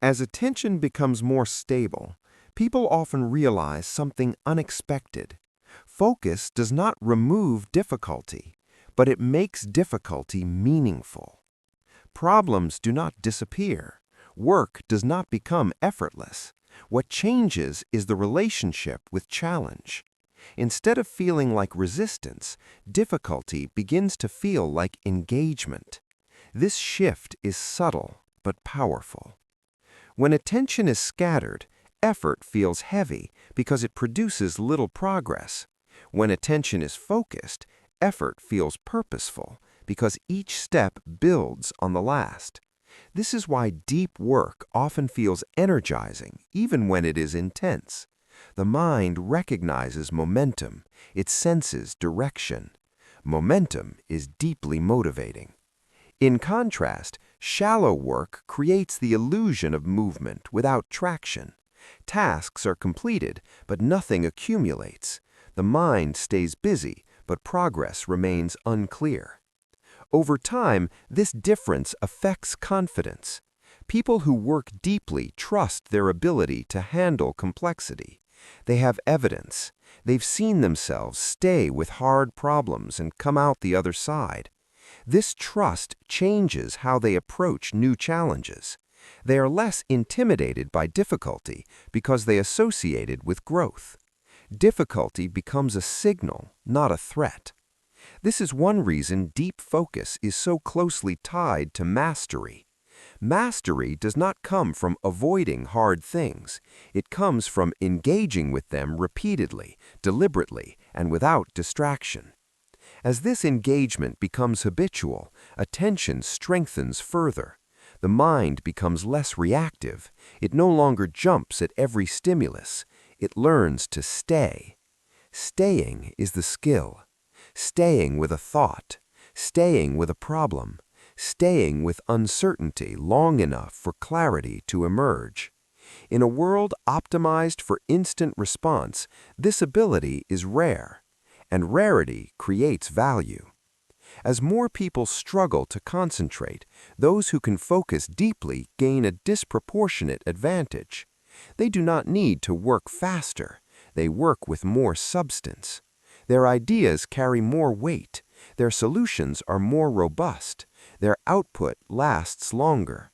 As attention becomes more stable, people often realize something unexpected. Focus does not remove difficulty, but it makes difficulty meaningful. Problems do not disappear. Work does not become effortless. What changes is the relationship with challenge. Instead of feeling like resistance, difficulty begins to feel like engagement. This shift is subtle but powerful. When attention is scattered, effort feels heavy because it produces little progress. When attention is focused, effort feels purposeful because each step builds on the last. This is why deep work often feels energizing even when it is intense. The mind recognizes momentum. It senses direction. Momentum is deeply motivating. In contrast, shallow work creates the illusion of movement without traction. Tasks are completed, but nothing accumulates. The mind stays busy, but progress remains unclear. Over time, this difference affects confidence. People who work deeply trust their ability to handle complexity. They have evidence. They've seen themselves stay with hard problems and come out the other side. This trust changes how they approach new challenges. They are less intimidated by difficulty because they associate it with growth. Difficulty becomes a signal, not a threat. This is one reason deep focus is so closely tied to mastery. Mastery does not come from avoiding hard things. It comes from engaging with them repeatedly, deliberately, and without distraction. As this engagement becomes habitual, attention strengthens further. The mind becomes less reactive. It no longer jumps at every stimulus. It learns to stay. Staying is the skill. Staying with a thought. Staying with a problem. Staying with uncertainty long enough for clarity to emerge. In a world optimized for instant response, this ability is rare, and rarity creates value. As more people struggle to concentrate, those who can focus deeply gain a disproportionate advantage. They do not need to work faster. They work with more substance. Their ideas carry more weight. Their solutions are more robust. Their output lasts longer.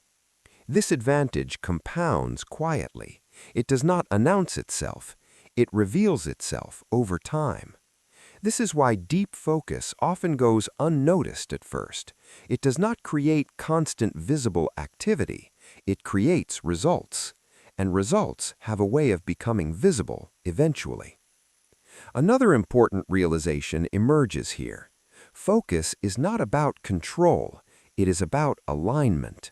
This advantage compounds quietly. It does not announce itself. It reveals itself over time. This is why deep focus often goes unnoticed at first. It does not create constant visible activity. It creates results. And results have a way of becoming visible eventually. Another important realization emerges here. Focus is not about control. It is about alignment.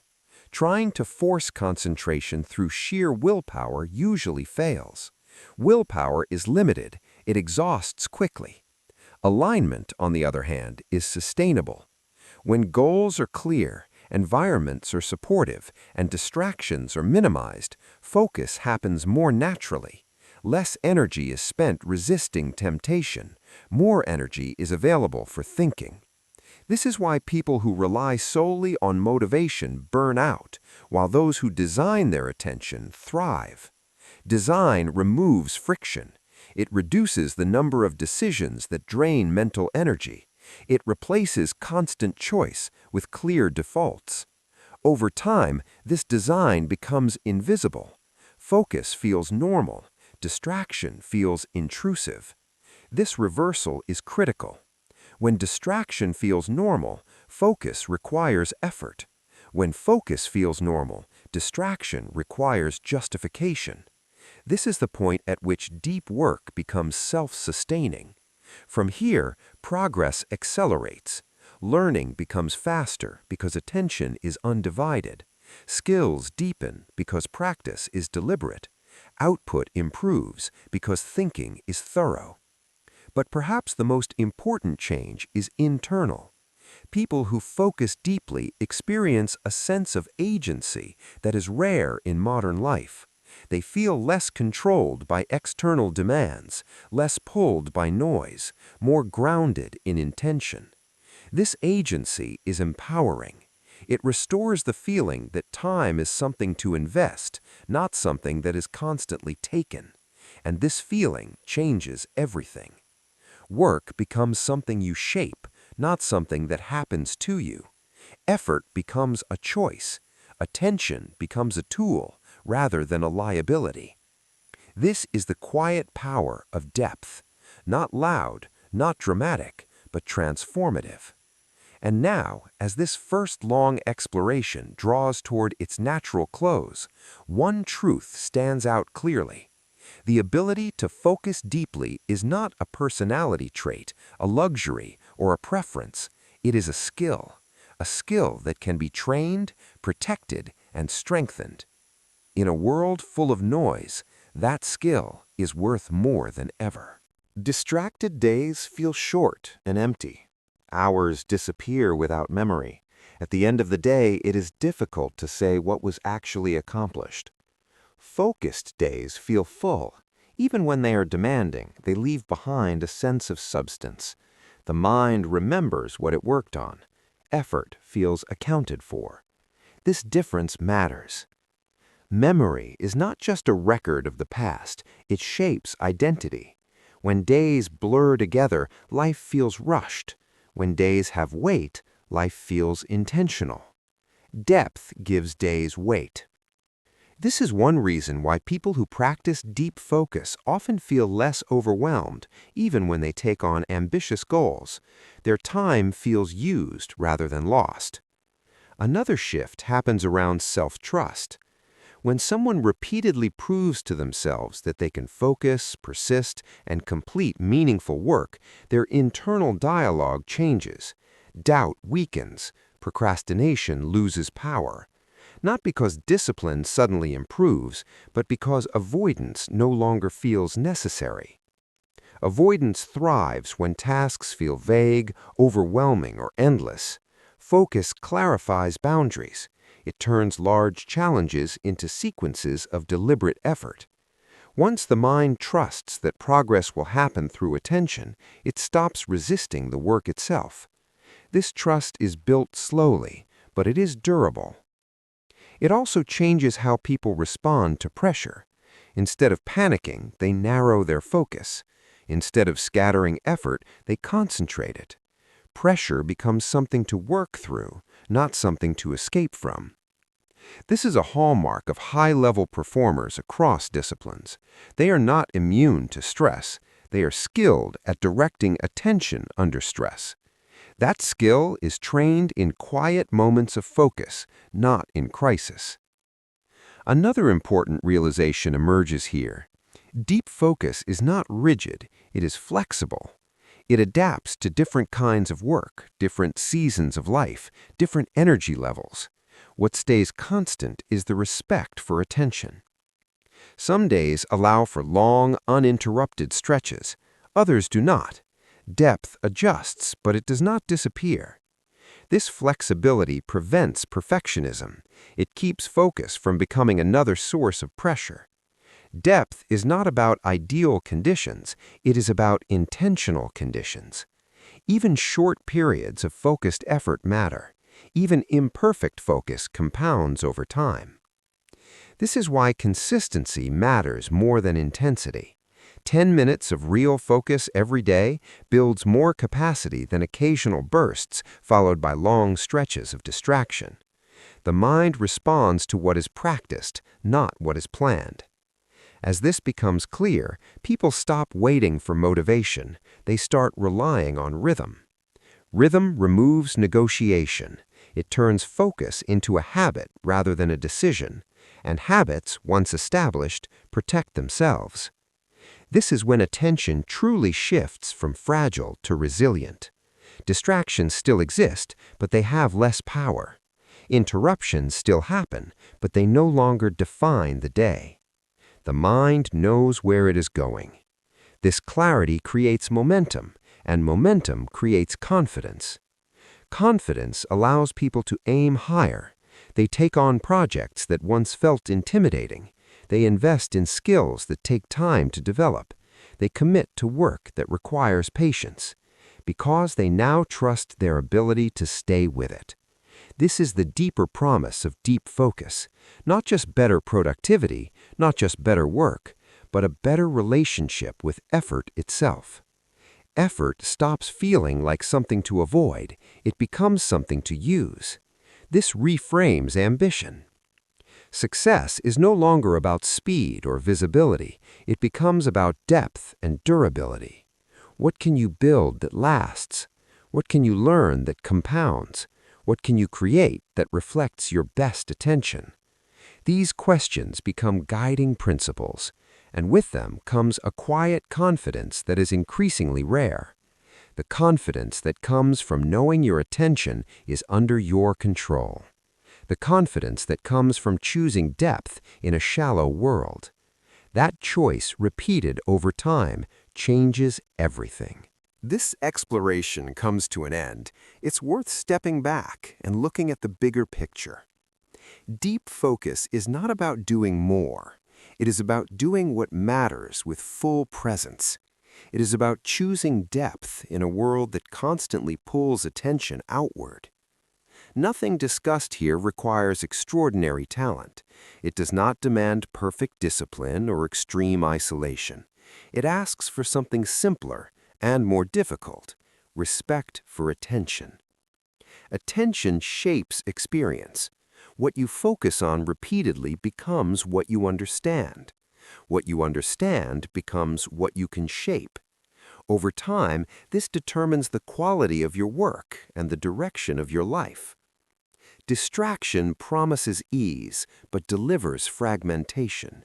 Trying to force concentration through sheer willpower usually fails. Willpower is limited. It exhausts quickly. Alignment, on the other hand, is sustainable. When goals are clear, environments are supportive, and distractions are minimized, focus happens more naturally. Less energy is spent resisting temptation. More energy is available for thinking. This is why people who rely solely on motivation burn out, while those who design their attention thrive. Design removes friction. It reduces the number of decisions that drain mental energy. It replaces constant choice with clear defaults. Over time, this design becomes invisible. Focus feels normal. Distraction feels intrusive. This reversal is critical. When distraction feels normal, focus requires effort. When focus feels normal, distraction requires justification. This is the point at which deep work becomes self-sustaining. From here, progress accelerates. Learning becomes faster because attention is undivided. Skills deepen because practice is deliberate. Output improves because thinking is thorough. But perhaps the most important change is internal. People who focus deeply experience a sense of agency that is rare in modern life. They feel less controlled by external demands, less pulled by noise, more grounded in intention. This agency is empowering. It restores the feeling that time is something to invest, not something that is constantly taken. And this feeling changes everything. Work becomes something you shape, not something that happens to you. Effort becomes a choice. Attention becomes a tool rather than a liability. This is the quiet power of depth. Not loud, not dramatic, but transformative. And now, as this first long exploration draws toward its natural close, one truth stands out clearly. The ability to focus deeply is not a personality trait, a luxury, or a preference. It is a skill that can be trained, protected, and strengthened. In a world full of noise, that skill is worth more than ever. Distracted days feel short and empty. Hours disappear without memory. At the end of the day, it is difficult to say what was actually accomplished. Focused days feel full. Even when they are demanding, they leave behind a sense of substance. The mind remembers what it worked on. Effort feels accounted for. This difference matters. Memory is not just a record of the past, it shapes identity. When days blur together, life feels rushed. When days have weight, life feels intentional. Depth gives days weight. This is one reason why people who practice deep focus often feel less overwhelmed, even when they take on ambitious goals. Their time feels used rather than lost. Another shift happens around self-trust. When someone repeatedly proves to themselves that they can focus, persist, and complete meaningful work, their internal dialogue changes. Doubt weakens. Procrastination loses power. Not because discipline suddenly improves, but because avoidance no longer feels necessary. Avoidance thrives when tasks feel vague, overwhelming, or endless. Focus clarifies boundaries. It turns large challenges into sequences of deliberate effort. Once the mind trusts that progress will happen through attention, it stops resisting the work itself. This trust is built slowly, but it is durable. It also changes how people respond to pressure. Instead of panicking, they narrow their focus. Instead of scattering effort, they concentrate it. Pressure becomes something to work through, not something to escape from. This is a hallmark of high-level performers across disciplines. They are not immune to stress. They are skilled at directing attention under stress. That skill is trained in quiet moments of focus, not in crisis. Another important realization emerges here. Deep focus is not rigid, it is flexible. It adapts to different kinds of work, different seasons of life, different energy levels. What stays constant is the respect for attention. Some days allow for long, uninterrupted stretches. Others do not. Depth adjusts, but it does not disappear. This flexibility prevents perfectionism. It keeps focus from becoming another source of pressure. Depth is not about ideal conditions, it is about intentional conditions. Even short periods of focused effort matter. Even imperfect focus compounds over time. This is why consistency matters more than intensity. 10 minutes of real focus every day builds more capacity than occasional bursts followed by long stretches of distraction. The mind responds to what is practiced, not what is planned. As this becomes clear, people stop waiting for motivation. They start relying on rhythm. Rhythm removes negotiation. It turns focus into a habit rather than a decision. And habits, once established, protect themselves. This is when attention truly shifts from fragile to resilient. Distractions still exist, but they have less power. Interruptions still happen, but they no longer define the day. The mind knows where it is going. This clarity creates momentum, and momentum creates confidence. Confidence allows people to aim higher. They take on projects that once felt intimidating. They invest in skills that take time to develop. They commit to work that requires patience, because they now trust their ability to stay with it. This is the deeper promise of deep focus, not just better productivity, not just better work, but a better relationship with effort itself. Effort stops feeling like something to avoid, it becomes something to use. This reframes ambition. Success is no longer about speed or visibility, it becomes about depth and durability. What can you build that lasts? What can you learn that compounds? What can you create that reflects your best attention? These questions become guiding principles, and with them comes a quiet confidence that is increasingly rare. The confidence that comes from knowing your attention is under your control. The confidence that comes from choosing depth in a shallow world. That choice, repeated over time, changes everything. This exploration comes to an end. It's worth stepping back and looking at the bigger picture. Deep focus is not about doing more. It is about doing what matters with full presence. It is about choosing depth in a world that constantly pulls attention outward. Nothing discussed here requires extraordinary talent. It does not demand perfect discipline or extreme isolation. It asks for something simpler and more difficult: respect for attention. Attention shapes experience. What you focus on repeatedly becomes what you understand. What you understand becomes what you can shape. Over time, this determines the quality of your work and the direction of your life. Distraction promises ease, but delivers fragmentation.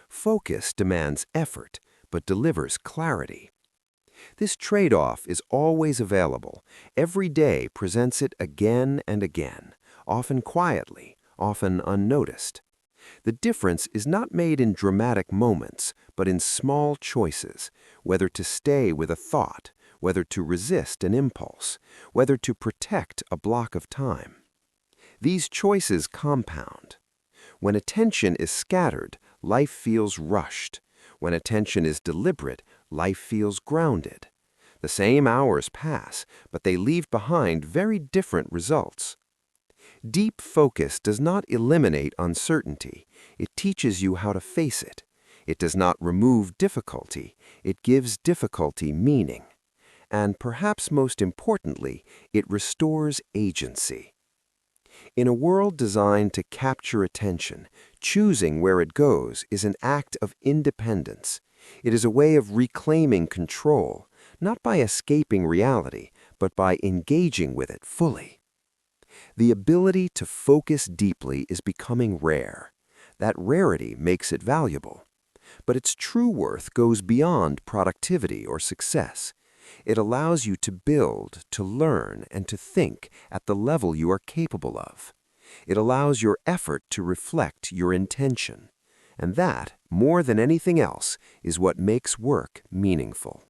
Focus demands effort, but delivers clarity. This trade-off is always available. Every day presents it again and again, often quietly, often unnoticed. The difference is not made in dramatic moments, but in small choices, whether to stay with a thought, whether to resist an impulse, whether to protect a block of time. These choices compound. When attention is scattered, life feels rushed. When attention is deliberate, life feels grounded. The same hours pass, but they leave behind very different results. Deep focus does not eliminate uncertainty. It teaches you how to face it. It does not remove difficulty. It gives difficulty meaning. And perhaps most importantly, it restores agency. In a world designed to capture attention, choosing where it goes is an act of independence. It is a way of reclaiming control, not by escaping reality, but by engaging with it fully. The ability to focus deeply is becoming rare. That rarity makes it valuable. But its true worth goes beyond productivity or success. It allows you to build, to learn, and to think at the level you are capable of. It allows your effort to reflect your intention. And that, more than anything else, is what makes work meaningful.